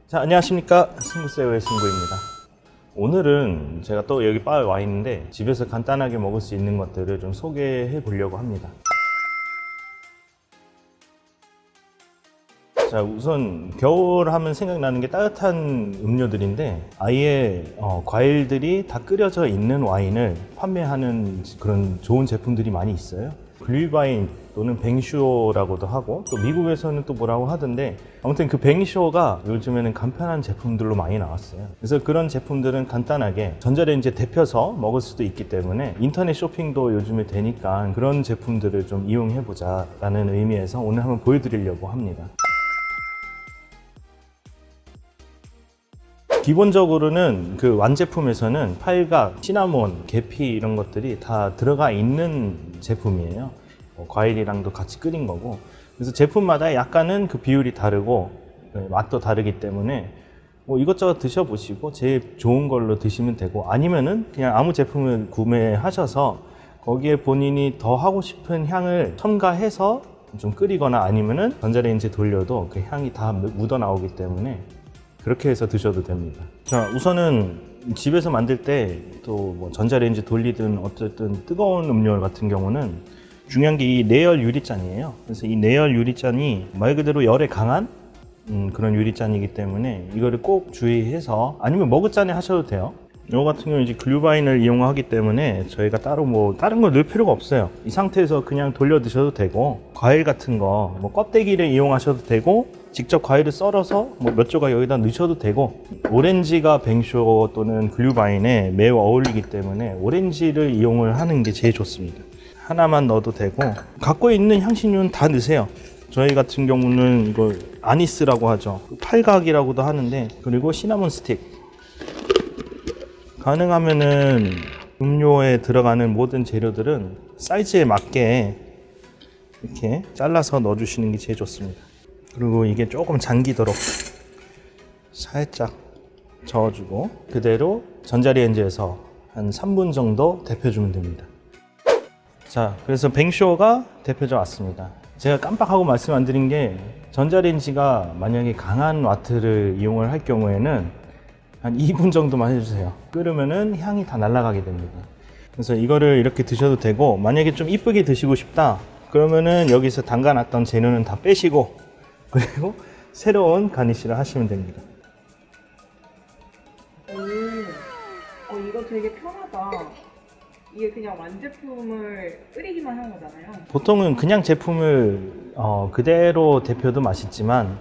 자, 안녕하십니까. 승부세요의 승부입니다. 오늘은 제가 또 여기 바에 와 있는데 집에서 간단하게 먹을 수 있는 것들을 좀 소개해 보려고 합니다. 자, 우선 겨울 하면 생각나는 게 따뜻한 음료들인데 아예 과일들이 다 끓여져 있는 와인을 판매하는 그런 좋은 제품들이 많이 있어요. 글ühwein 또는 뱅쇼라고도 하고, 또 미국에서는 또 뭐라고 하던데, 아무튼 그 뱅쇼가 요즘에는 간편한 제품들로 많이 나왔어요. 그래서 그런 제품들은 간단하게 전자레인지에 데펴서 먹을 수도 있기 때문에 인터넷 쇼핑도 요즘에 되니까 그런 제품들을 좀 이용해 보자 라는 의미에서 오늘 한번 보여드리려고 합니다. 기본적으로는 그 완제품에서는 팔각, 시나몬, 계피 이런 것들이 다 들어가 있는 제품이에요. 과일이랑도 같이 끓인 거고, 그래서 제품마다 약간은 그 비율이 다르고 맛도 다르기 때문에 뭐 이것저것 드셔보시고 제일 좋은 걸로 드시면 되고, 아니면은 그냥 아무 제품을 구매하셔서 거기에 본인이 더 하고 싶은 향을 첨가해서 좀 끓이거나 아니면은 전자레인지 돌려도 그 향이 다 묻어 나오기 때문에 그렇게 해서 드셔도 됩니다. 자, 우선은 집에서 만들 때 또 뭐 전자레인지 돌리든 어쨌든 뜨거운 음료 같은 경우는 중요한 게 이 내열 유리잔이에요. 그래서 이 내열 유리잔이 말 그대로 열에 강한 그런 유리잔이기 때문에 이거를 꼭 주의해서, 아니면 머그잔에 하셔도 돼요. 이거 같은 경우는 이제 글ühwein을 이용하기 때문에 저희가 따로 뭐 다른 거 넣을 필요가 없어요. 이 상태에서 그냥 돌려 드셔도 되고, 과일 같은 거 뭐 껍데기를 이용하셔도 되고, 직접 과일을 썰어서 뭐 몇 조각 여기다 넣으셔도 되고, 오렌지가 뱅쇼 또는 글ühwein에 매우 어울리기 때문에 오렌지를 이용을 하는 게 제일 좋습니다. 하나만 넣어도 되고, 갖고 있는 향신료는 다 넣으세요. 저희 같은 경우는 이거 아니스라고 하죠. 팔각이라고도 하는데, 그리고 시나몬 스틱. 가능하면은 음료에 들어가는 모든 재료들은 사이즈에 맞게 이렇게 잘라서 넣어주시는 게 제일 좋습니다. 그리고 이게 조금 잠기도록 살짝 저어주고 그대로 전자레인지에서 한 3분 정도 데펴주면 됩니다. 자, 그래서 뱅쇼가 데펴져 왔습니다. 제가 깜빡하고 말씀 안 드린 게, 전자레인지가 만약에 강한 와트를 이용을 할 경우에는 한 2분 정도만 해주세요. 끓으면은 향이 다 날아가게 됩니다. 그래서 이거를 이렇게 드셔도 되고, 만약에 좀 이쁘게 드시고 싶다 그러면은 여기서 담가놨던 재료는 다 빼시고, 그리고 새로운 가니쉬를 하시면 됩니다. 이거 되게 편하다. 이게 그냥 완제품을 끓이기만 한 거잖아요. 보통은 그냥 제품을 그대로 데펴도 맛있지만,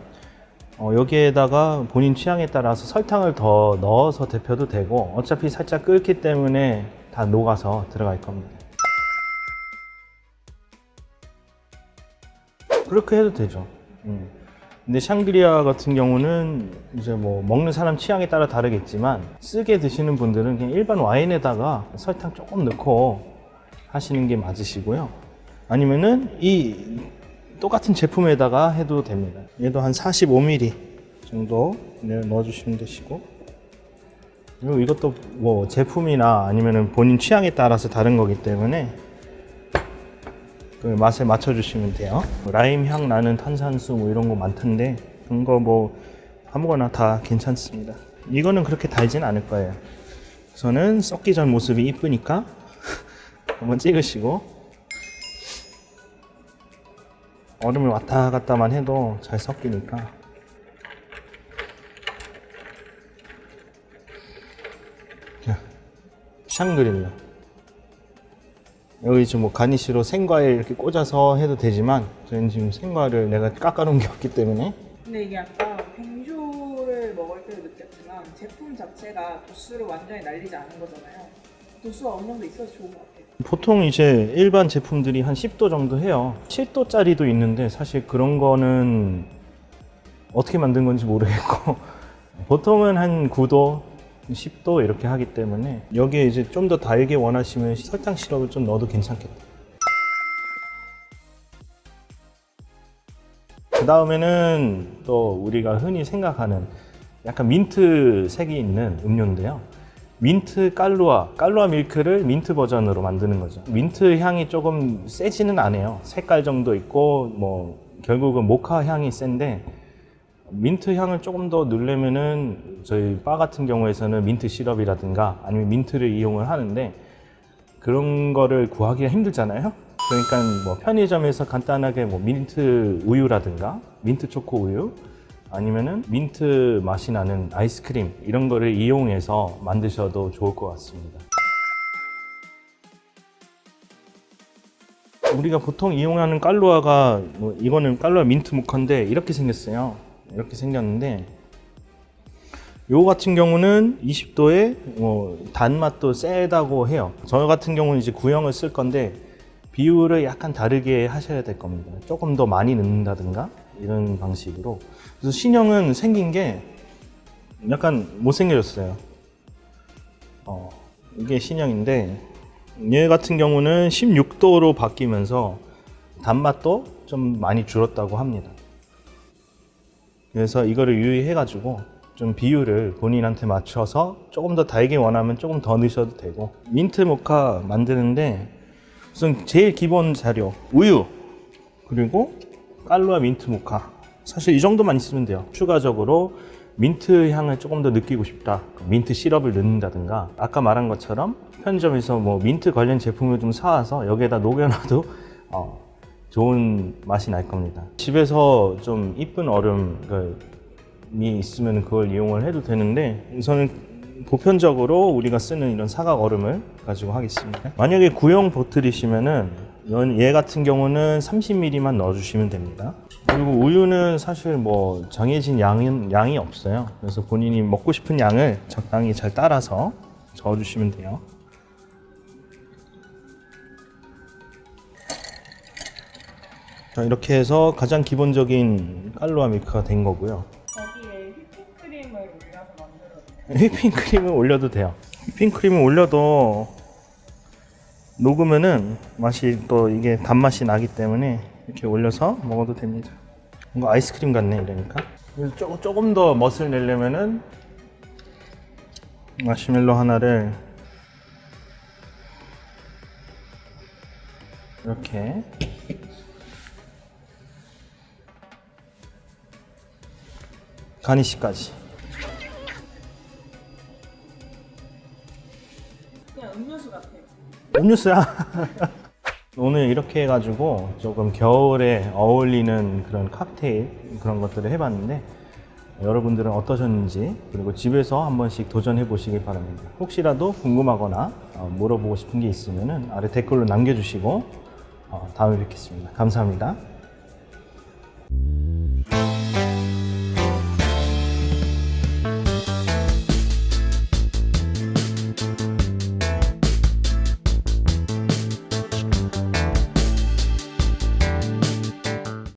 여기에다가 본인 취향에 따라서 설탕을 더 넣어서 데펴도 되고, 어차피 살짝 끓기 때문에 다 녹아서 들어갈 겁니다. 그렇게 해도 되죠. 근데 샹그리아 같은 경우는 이제 뭐 먹는 사람 취향에 따라 다르겠지만, 쓰게 드시는 분들은 그냥 일반 와인에다가 설탕 조금 넣고 하시는 게 맞으시고요. 아니면은 이 똑같은 제품에다가 해도 됩니다. 얘도 한 45ml 정도 넣어주시면 되시고, 그리고 이것도 뭐 제품이나 아니면은 본인 취향에 따라서 다른 거기 때문에 그 맛에 맞춰주시면 돼요. 라임 향 나는 탄산수 뭐 이런 거 많던데, 그런 거 뭐 아무거나 다 괜찮습니다. 이거는 그렇게 달진 않을 거예요. 우선은 썩기 전 모습이 이쁘니까 한번 찍으시고, 얼음을 왔다 갔다만 해도 잘 섞이니까. 자, 샹그릴라. 여기 지금 뭐 가니쉬로 생과일 이렇게 꽂아서 해도 되지만, 저희는 지금 생과를 내가 깎아놓은 게 없기 때문에. 근데 이게 아까 뱅쇼를 먹을 때도 느꼈지만 제품 자체가 도수를 완전히 날리지 않은 거잖아요. 도수가 어느 정도 있어서 좋은 것 같아요. 보통 이제 일반 제품들이 한 10도 정도 해요. 7도짜리도 있는데 사실 그런 거는 어떻게 만든 건지 모르겠고 보통은 한 9도, 10도 이렇게 하기 때문에, 여기에 이제 좀 더 달게 원하시면 설탕 시럽을 좀 넣어도 괜찮겠다. 그 다음에는 또 우리가 흔히 생각하는 약간 민트 색이 있는 음료인데요. 민트 깔루아 밀크를 민트 버전으로 만드는 거죠. 민트 향이 조금 세지는 않아요. 색깔 정도 있고 뭐 결국은 모카 향이 센데, 민트 향을 조금 더 넣으려면은 저희 바 같은 경우에서는 민트 시럽이라든가 아니면 민트를 이용을 하는데 그런 거를 구하기가 힘들잖아요. 그러니까 뭐 편의점에서 간단하게 뭐 민트 우유라든가 민트 초코 우유 아니면은 민트 맛이 나는 아이스크림 이런 거를 이용해서 만드셔도 좋을 것 같습니다. 우리가 보통 이용하는 깔루아가 뭐 이거는 깔루아 민트 모카인데 이렇게 생겼어요. 이렇게 생겼는데 요거 같은 경우는 20도에 뭐 단맛도 세다고 해요. 저 같은 경우는 이제 구형을 쓸 건데 비율을 약간 다르게 하셔야 될 겁니다. 조금 더 많이 넣는다든가 이런 방식으로. 그래서 신형은 생긴 게 약간 못생겨졌어요. 이게 신형인데 얘 같은 경우는 16도로 바뀌면서 단맛도 좀 많이 줄었다고 합니다. 그래서 이거를 유의해 가지고 좀 비율을 본인한테 맞춰서 조금 더 달게 원하면 조금 더 넣으셔도 되고. 민트 모카 만드는데 우선 제일 기본 재료 우유 그리고 깔루아 민트 모카, 사실 이 정도만 있으면 돼요. 추가적으로 민트 향을 조금 더 느끼고 싶다, 민트 시럽을 넣는다든가 아까 말한 것처럼 편의점에서 뭐 민트 관련 제품을 좀 사와서 여기에다 녹여놔도 좋은 맛이 날 겁니다. 집에서 좀 이쁜 얼음이 있으면 그걸 이용을 해도 되는데 우선은 보편적으로 우리가 쓰는 이런 사각 얼음을 가지고 하겠습니다. 만약에 구형 보틀이시면은 얘 같은 경우는 30ml만 넣어주시면 됩니다. 그리고 우유는 사실 뭐 정해진 양이 없어요. 그래서 본인이 먹고 싶은 양을 적당히 잘 따라서 저어주시면 돼요. 자, 이렇게 해서 가장 기본적인 깔루아 밀크가 된 거고요. 거기에 휘핑크림을 올려서 만들어요. 휘핑크림을 올려도 돼요. 휘핑크림을 올려도 녹으면은 맛이 또 이게 단맛이 나기 때문에 이렇게 올려서 먹어도 됩니다. 뭔가 아이스크림 같네 이러니까. 그래서 조금 더 멋을 내려면은 마시멜로 하나를 이렇게 가니쉬까지. 그냥 음료수 같아요. 음료수야. 오늘 이렇게 해가지고 조금 겨울에 어울리는 그런 칵테일 그런 것들을 해봤는데 여러분들은 어떠셨는지, 그리고 집에서 한 번씩 도전해 보시길 바랍니다. 혹시라도 궁금하거나 물어보고 싶은 게 있으면 아래 댓글로 남겨주시고 다음에 뵙겠습니다. 감사합니다.